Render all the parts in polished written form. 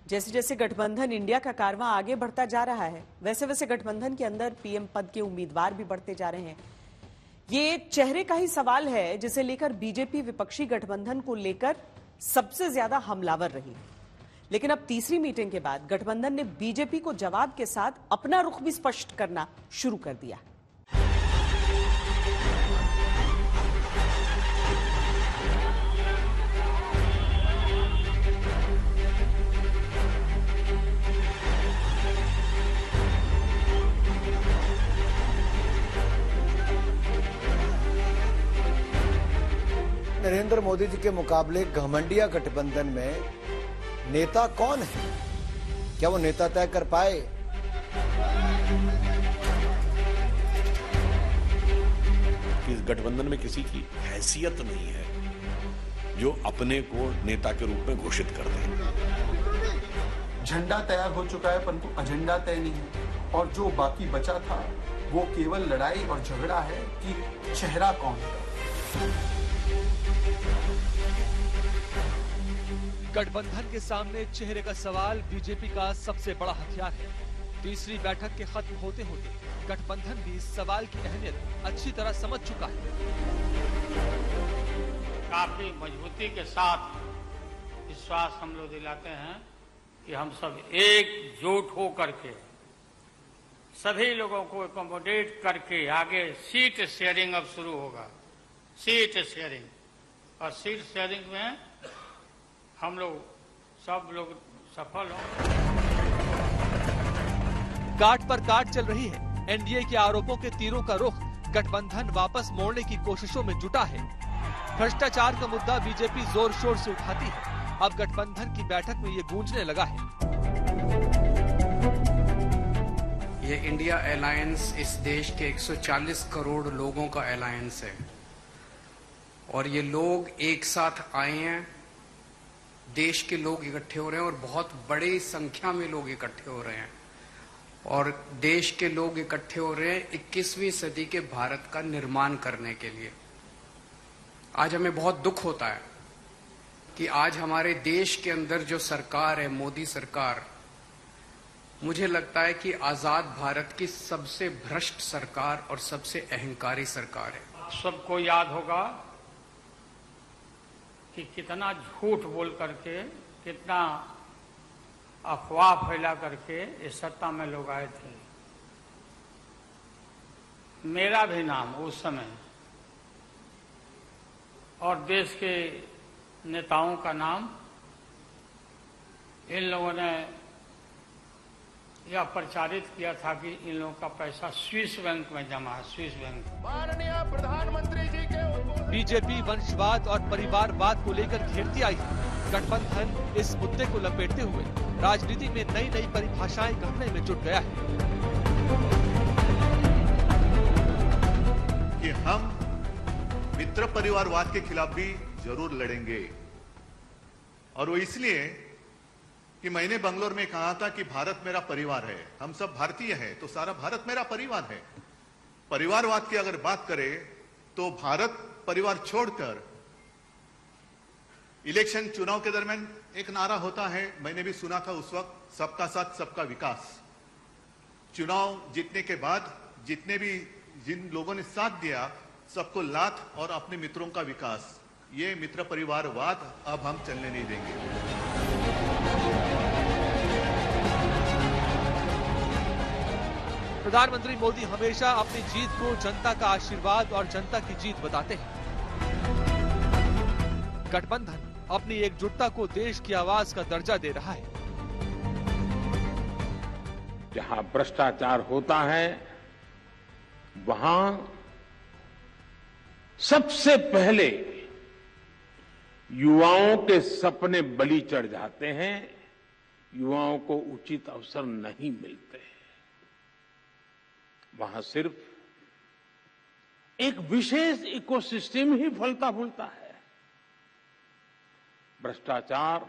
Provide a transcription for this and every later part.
जैसे जैसे गठबंधन इंडिया का कारवां आगे बढ़ता जा रहा है, वैसे वैसे गठबंधन के अंदर पीएम पद के उम्मीदवार भी बढ़ते जा रहे हैं। ये चेहरे का ही सवाल है जिसे लेकर बीजेपी विपक्षी गठबंधन को लेकर सबसे ज्यादा हमलावर रही। लेकिन अब तीसरी मीटिंग के बाद गठबंधन ने बीजेपी को जवाब के साथ अपना रुख भी स्पष्ट करना शुरू कर दिया। नरेंद्र मोदी जी के मुकाबले घमंडिया गठबंधन में नेता कौन है? क्या वो नेता तय कर पाए? इस गठबंधन में किसी की हैसियत नहीं है जो अपने को नेता के रूप में घोषित कर दे। झंडा तैयार हो चुका है परंतु एजेंडा तय नहीं है, और जो बाकी बचा था वो केवल लड़ाई और झगड़ा है कि चेहरा कौन है। गठबंधन के सामने चेहरे का सवाल बीजेपी का सबसे बड़ा हथियार है। तीसरी बैठक के खत्म होते होते गठबंधन भी इस सवाल की अहमियत अच्छी तरह समझ चुका है। काफी मजबूती के साथ विश्वास हम लोग दिलाते हैं कि हम सब एकजुट हो करके सभी लोगों को एकोमोडेट करके आगे सीट शेयरिंग अब शुरू होगा। सीट शेयरिंग, और सीट शेयरिंग में हम लोग सब लोग सफल हों। काट पर काट चल रही है। एनडीए के आरोपों के तीरों का रुख गठबंधन वापस मोड़ने की कोशिशों में जुटा है। भ्रष्टाचार का मुद्दा बीजेपी जोर शोर से उठाती है। अब गठबंधन की बैठक में ये गूंजने लगा है। ये इंडिया अलायंस इस देश के 140 करोड़ लोगों का अलायंस है, और ये लोग एक साथ आए हैं। देश के लोग इकट्ठे हो रहे हैं और बहुत बड़ी संख्या में लोग इकट्ठे हो रहे हैं, और देश के लोग इकट्ठे हो रहे हैं 21वीं सदी के भारत का निर्माण करने के लिए। आज हमें बहुत दुख होता है कि आज हमारे देश के अंदर जो सरकार है, मोदी सरकार, मुझे लगता है कि आजाद भारत की सबसे भ्रष्ट सरकार और सबसे अहंकारी सरकार है। सबको याद होगा कि कितना झूठ बोल करके, कितना अफवाह फैला करके इस सत्ता में लोग आए थे। मेरा भी नाम उस समय और देश के नेताओं का नाम इन लोगों ने यह प्रचारित किया था कि इन लोगों का पैसा स्विस बैंक में जमा है। Swiss bank. माननीय प्रधानमंत्री जी के बीजेपी वंशवाद और परिवारवाद को लेकर घेरती आई है। गठबंधन इस मुद्दे को लपेटते हुए राजनीति में नई नई परिभाषाएं गढ़ने में जुट गया है कि हम मित्र परिवारवाद के खिलाफ भी जरूर लड़ेंगे, और वो इसलिए कि मैंने बंगलोर में कहा था कि भारत मेरा परिवार है। हम सब भारतीय हैं तो सारा भारत मेरा परिवार है। परिवारवाद की अगर बात करें तो भारत परिवार छोड़कर इलेक्शन चुनाव के दरमियान एक नारा होता है, मैंने भी सुना था उस वक्त, सबका साथ सबका विकास। चुनाव जीतने के बाद जिन लोगों ने साथ दिया, सबको लात और अपने मित्रों का विकास, ये मित्र परिवारवाद अब हम चलने नहीं देंगे। प्रधानमंत्री मोदी हमेशा अपनी जीत को जनता का आशीर्वाद और जनता की जीत बताते हैं। गठबंधन अपनी एकजुटता को देश की आवाज का दर्जा दे रहा है। जहां भ्रष्टाचार होता है वहां सबसे पहले युवाओं के सपने बलि चढ़ जाते हैं, युवाओं को उचित अवसर नहीं मिलते। वहां सिर्फ एक विशेष इकोसिस्टम ही फलता फूलता है। भ्रष्टाचार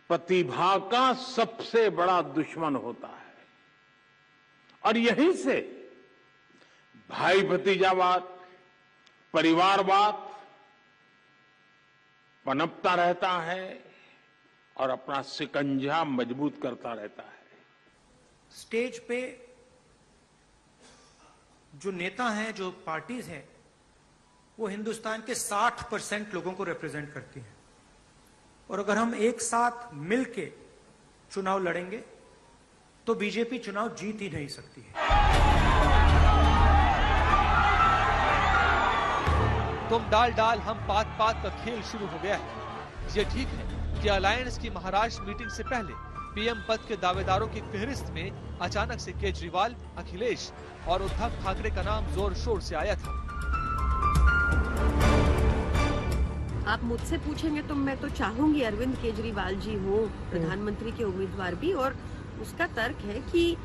प्रतिभा का सबसे बड़ा दुश्मन होता है, और यहीं से भाई भतीजावाद, परिवारवाद पनपता रहता है और अपना शिकंजा मजबूत करता रहता है। स्टेज पे जो नेता हैं, जो पार्टीज हैं, वो हिंदुस्तान के 60% लोगों को रिप्रेजेंट करती हैं। और अगर हम एक साथ मिलके चुनाव लड़ेंगे तो बीजेपी चुनाव जीत ही नहीं सकती है। तुम डाल डाल हम पात पात का खेल शुरू हो गया है। ये ठीक है कि अलायंस की महाराष्ट्र मीटिंग से पहले पीएम पद के दावेदारों की फहरिस्त में अचानक से केजरीवाल, अखिलेश और उद्धव ठाकरे का नाम जोर शोर से आया था। आप मुझसे पूछेंगे तो मैं तो चाहूंगी अरविंद केजरीवाल जी हो प्रधानमंत्री के उम्मीदवार भी, और उसका तर्क है कि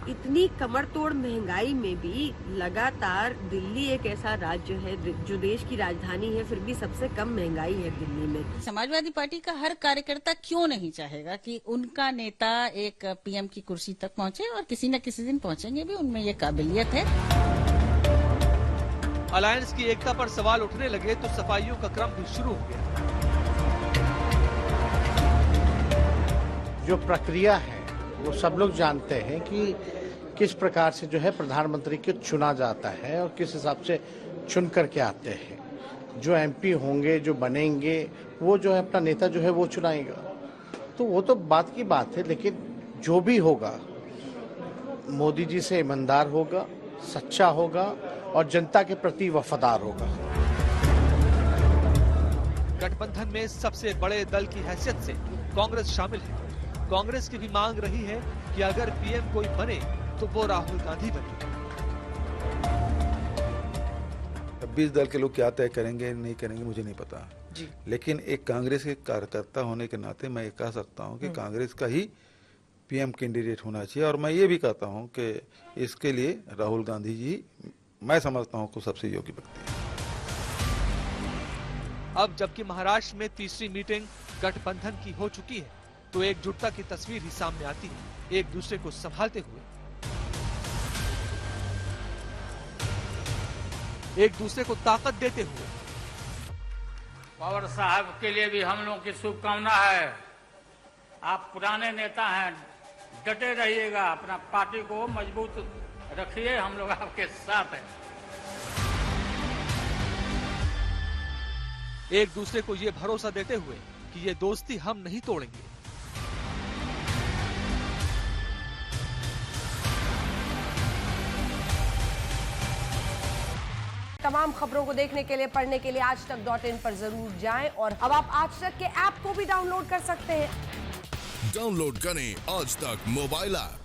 इतनी कमर तोड़ महंगाई में भी लगातार दिल्ली एक ऐसा राज्य है जो देश की राजधानी है, फिर भी सबसे कम महंगाई है दिल्ली में। समाजवादी पार्टी का हर कार्यकर्ता क्यों नहीं चाहेगा कि उनका नेता एक पीएम की कुर्सी तक पहुंचे, और किसी न किसी दिन पहुंचेंगे भी, उनमें ये काबिलियत है। अलायंस की एकता पर सवाल उठने लगे तो सफाइयों का क्रम भी शुरू हो गया। जो प्रक्रिया है वो सब लोग जानते हैं कि किस प्रकार से जो है प्रधानमंत्री को चुना जाता है और किस हिसाब से चुन करके आते हैं। जो एमपी होंगे, जो बनेंगे, वो जो है अपना नेता जो है वो चुनाएगा। तो वो तो बात की बात है, लेकिन जो भी होगा मोदी जी से ईमानदार होगा, सच्चा होगा और जनता के प्रति वफादार होगा। गठबंधन में सबसे बड़े दल की हैसियत से कांग्रेस शामिल है। कांग्रेस की भी मांग रही है कि अगर पीएम कोई बने तो वो राहुल गांधी बने। 26 दल के लोग क्या तय करेंगे नहीं करेंगे मुझे नहीं पता जी। लेकिन एक कांग्रेस के कार्यकर्ता होने के नाते मैं ये कह सकता हूँ कि कांग्रेस का ही पीएम कैंडिडेट होना चाहिए। और मैं ये भी कहता हूँ कि इसके लिए राहुल गांधी जी मैं समझता हूँ को सबसे योग्य व्यक्ति है। अब जबकि महाराष्ट्र में तीसरी मीटिंग गठबंधन की हो चुकी है तो एकजुटता की तस्वीर ही सामने आती है, एक दूसरे को संभालते हुए, एक दूसरे को ताकत देते हुए। पवार साहब के लिए भी हम लोगों की शुभकामना है। आप पुराने नेता हैं, डटे रहिएगा, अपना पार्टी को मजबूत रखिए, हम लोग आपके साथ हैं। एक दूसरे को ये भरोसा देते हुए कि ये दोस्ती हम नहीं तोड़ेंगे। तमाम खबरों को देखने के लिए, पढ़ने के लिए आजतक.in पर जरूर जाएं और अब आप आज तक के ऐप को भी डाउनलोड कर सकते हैं। डाउनलोड करें आज तक मोबाइल ऐप।